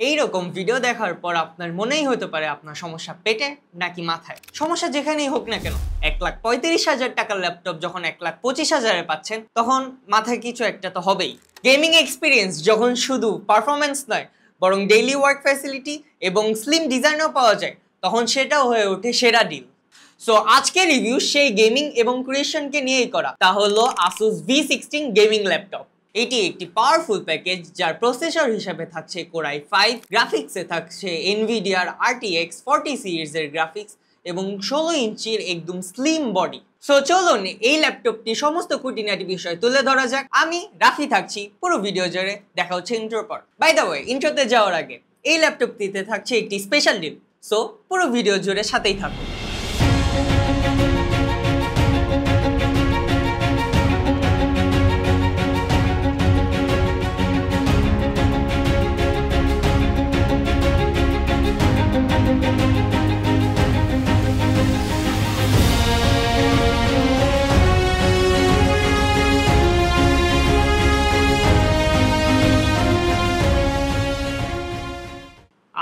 এইরকম ভিডিও দেখার পর আপনার মনেই হতে পারে আপনার সমস্যা পেটে নাকি মাথায়। সমস্যা যেখানেই হোক না কেন, 1,35,000 টাকার ল্যাপটপ যখন 1,25,000-এ পাচ্ছেন, তখন মাথায় কিছু একটা তো হবেই। গেমিং এক্সপিরিয়েন্স যখন শুধু পারফরমেন্স নয়, বরং ডেইলি ওয়ার্ক ফ্যাসিলিটি এবং স্লিম ডিজাইনও পাওয়া যায়, তখন সেটাও হয়ে ওঠে সেরা ডিল। সো আজকে রিভিউ সেই গেমিং এবং ক্রিয়েশনকে নিয়েই করা, তা হলো Asus V16 গেমিং ল্যাপটপ। এটি একটি পাওয়ারফুল প্যাকেজ যার প্রসেসর হিসেবে থাকছে Core i5, গ্রাফিক্সে থাকছে Nvidia RTX 40 সিরিজের গ্রাফিক্স এবং 16 ইঞ্চির একদম স্লিম বডি। সো চলুন এই ল্যাপটপটি সমস্ত খুঁটিনাটি বিষয় তুলে ধরা যাক। আমি রাফি থাকছি পুরো ভিডিও জুড়ে। দেখা হচ্ছে ইন্ট্রোর পর। বাই দ্য ওয়ে, ইন্ট্রোতে যাওয়ার আগে এই ল্যাপটপটিতে থাকছে একটি স্পেশাল ডিল, সো পুরো ভিডিও জুড়ে সাথেই থাকুন।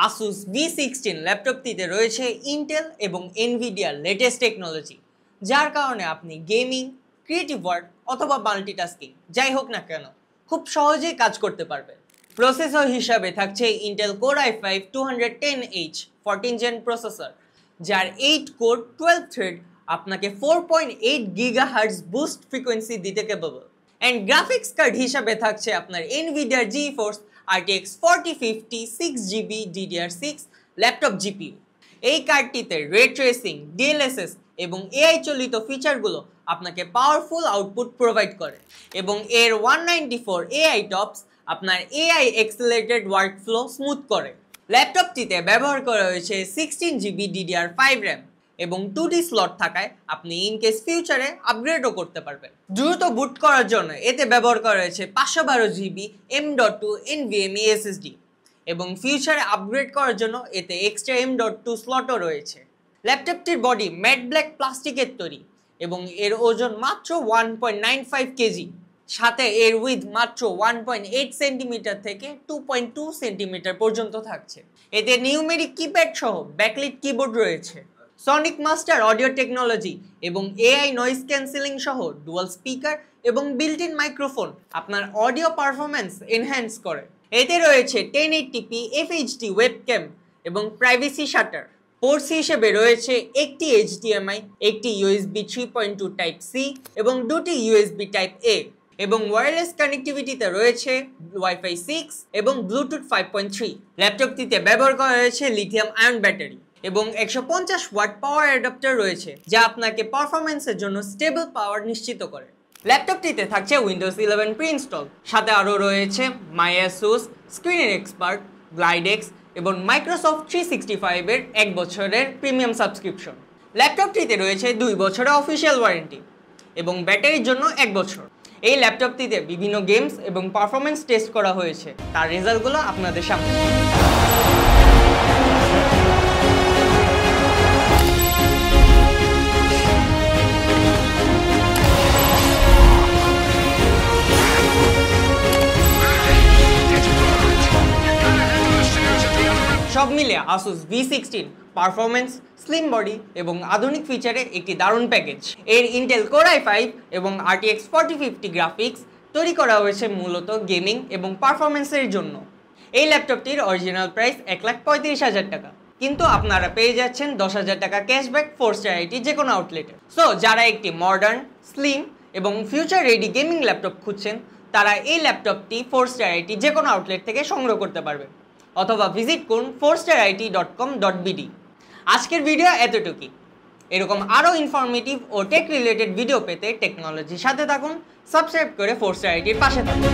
Asus V16 ল্যাপটপটিতে রয়েছে ইন্টেল এবং এনভিডিয়ার লেটেস্ট টেকনোলজি, যার কারণে আপনি গেমিং, ক্রিয়েটিভ ওয়ার্ক অথবা মাল্টিটাস্কিং যাই হোক না কেন খুব সহজেই কাজ করতে পারবেন। প্রসেসর হিসাবে থাকছে Intel Core i5 210H 14 gen processor, যার 8 কোর 12 থ্রেড আপনাকে 4.8 GHz বুস্ট ফ্রিকোয়েন্সি দিতে ক্যাপেবল। অ্যান্ড গ্রাফিক্স কার্ড হিসাবে থাকছে আপনার Nvidia GeForce RTX 4050 6GB DDR6 laptop GPU. এই কার্ডটিতে রে ট্রেসিং, DLSS এবং AI চলিত ফিচারগুলো আপনাকে পাওয়ারফুল আউটপুট প্রোভাইড করে এবং এর 194 AI টপস আপনার AI অ্যাক্সেলারেটেড ওয়ার্কফ্লো স্মুথ করে। ল্যাপটপটিতে ব্যবহার করা হয়েছে 16GB DDR5 RAM এবং 2D স্লট থাকায় আপনি ইনকেস ফিউচারে আপগ্রেডও করতে পারবেন। দ্রুত বুট করার জন্য এতে ব্যবহার করা হয়েছে 512GB M.2 NVMe SSD এবং ফিউচারে আপগ্রেড করার জন্য এতে এক্সট্রা M.2 স্লটও রয়েছে। ল্যাপটপটির বডি ম্যাট ব্ল্যাক প্লাস্টিকের তৈরি এবং এর ওজন মাত্র 1.95 কেজি, সাথে এর উইথ মাত্র 1.8 সেন্টিমিটার থেকে 2.2 সেন্টিমিটার পর্যন্ত থাকছে। এতে নিউমেরিক কিপ্যাড সহ ব্যাকলিট কিবোর্ড রয়েছে, সনিক মাস্টার অডিও টেকনোলজি এবং AI নয়েজ ক্যান্সেলিং সহ ডুয়াল স্পিকার এবং বিল্ট ইন মাইক্রোফোন আপনার অডিও পারফরম্যান্স এনহ্যান্স করে। এতে রয়েছে 1080p FHD ওয়েবক্যাম এবং প্রাইভেসি শাটার। পোর্টস হিসেবে রয়েছে একটি HDMI, একটি USB 3.2 টাইপ C এবং দুটি USB টাইপ A এবং ওয়্যারলেস কানেক্টিভিটিতে রয়েছে Wi-Fi 6 এবং ব্লুটুথ 5.3। ল্যাপটপটিতে ব্যবহার করা হয়েছে লিথিয়াম আয়ন ব্যাটারি এবং 150 ওয়াট পাওয়ার অ্যাডাপ্টার রয়েছে, যা আপনাকে পারফরম্যান্সের জন্য স্টেবল পাওয়ার নিশ্চিত করে। ল্যাপটপটিতে থাকছে উইন্ডোজ 11 প্রি-ইনস্টল, সাথে আরও রয়েছে MyASUS, স্ক্রিনের এক্সপার্ট, গ্লাইডেক্স এবং মাইক্রোসফট 365 এর 1 বছরের প্রিমিয়াম সাবস্ক্রিপশন। ল্যাপটপটিতে রয়েছে 2 বছরের অফিসিয়াল ওয়ারেন্টি এবং ব্যাটারির জন্য 1 বছর। এই ল্যাপটপটিতে বিভিন্ন গেমস এবং পারফরম্যান্স টেস্ট করা হয়েছে, তার রেজাল্টগুলো আপনাদের সামনে। সব মিলে Asus V16 performance, slim body এবং আধুনিক ফিচারে একটি দারুণ প্যাকেজ। এর ইন্টেল Core i5 এবং RTX 4050 গ্রাফিক্স তৈরি করা হয়েছে মূলত গেমিং এবং পারফরমেন্সের জন্য। এই ল্যাপটপটির অরিজিনাল প্রাইস 1,35,000 টাকা, কিন্তু আপনারা পেয়ে যাচ্ছেন 10,000 টাকা ক্যাশব্যাক 4 স্টার রেটিং যে কোনো আউটলেটে। সো যারা একটি মডার্ন, স্লিম এবং ফিউচার রেডি গেমিং ল্যাপটপ খুঁজছেন, তারা এই ল্যাপটপটি 4 স্টার রেটিং যে কোনো আউটলেট থেকে সংগ্রহ করতে পারবেন অথবা ভিজিট করুন 4starit.com.bd। আজকের ভিডিও এতটুকুই। এরকম আরও ইনফরমেটিভ ও টেক রিলেটেড ভিডিও পেতে টেকনোলজির সাথে থাকুন, সাবস্ক্রাইব করে 4starit পাশে থাকুন।